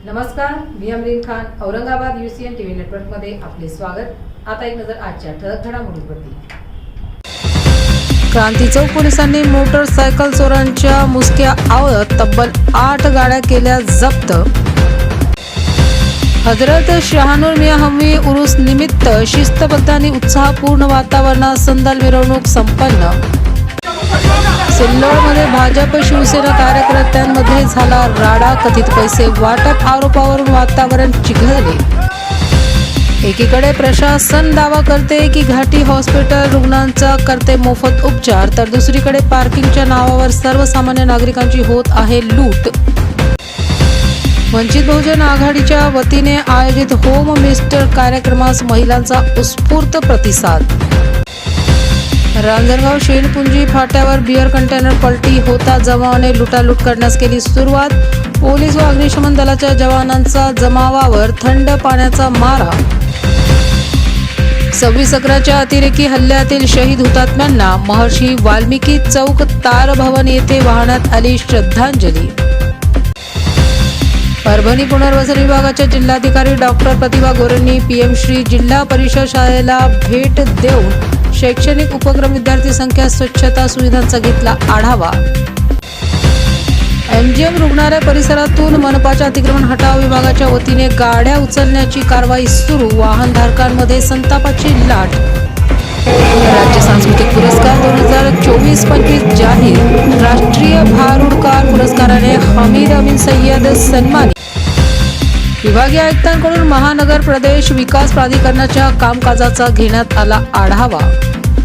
नमस्कार, मी Amreen Khan. Aurangabad UCN TV नेटवर्कमध्ये आपले स्वागत. आता एक नजर आजच्या ठळक घडामोडींवरती. क्रांती चौक पोलिसांनी मोटरसायकल चोरांच्या मुसक्या आवळत तब्बल 8 गाड्या केल्या जप्त. हजरत शाहनूर मियाँ हमवी उरूस निमित्त शिस्तबद्ध आणि उत्साहपूर्ण वातावरणात संदाल मिरवणूक संपन्न. सिल्लोडमध्ये भाजप शिवसेना कार्यकर्त्यांमध्ये झाला राडा. कथित पैसे वाटप आरोपावरून वातावरण चिघळले. एकीकडे प्रशासन दावा करते की घाटी हॉस्पिटल रुग्णांचा करते मोफत उपचार, तर दुसरीकडे पार्किंगच्या नावावर सर्वसामान्य नागरिकांची होत आहे लूट. वंचित बहुजन आघाडीच्या वतीने आयोजित होम मिनिस्टर कार्यक्रमास महिलांचा उत्स्फूर्त प्रतिसाद. रांजणगाव शेणपुंजी फाट्यावर बिअर कंटेनर पलटी होता जमावाने लुटालूट करण्यास केली सुरुवात. पोलीस व अग्निशमन दलाच्या जवानांचा जमावावर थंड पाण्याचा मारा. 26 अकराच्या अतिरेकी हल्ल्यातील शहीद हुतात्म्यांना महर्षी वाल्मिकी चौक तारभवन येथे वाहण्यात आली श्रद्धांजली. परभणी पुनर्वसन विभागाच्या जिल्हाधिकारी डॉक्टर प्रतिभा गोरेंनी PM श्री जिल्हा परिषद शाळेला भेट देऊन शैक्षणिक उपक्रम, विद्यार्थी संख्या, स्वच्छता सुविधांचा घेतला आढावा. MGM रुग्णालय परिसरातून मनपाच्या अतिक्रमण हटाव विभागाच्या वतीने गाड्या उचलण्याची कारवाई सुरू. वाहनधारकांमध्ये संतापाची लाट. राज्य सांस्कृतिक पुरस्कार 2024-25 जाहीर. राष्ट्रीय भारुडकार पुरस्काराने हमीद अमीन सय्यद सन्मानित. विभागीय आयुक्तांकडून महानगर प्रदेश विकास प्राधिकरणाच्या कामकाजाचा घेण्यात आला आढावा.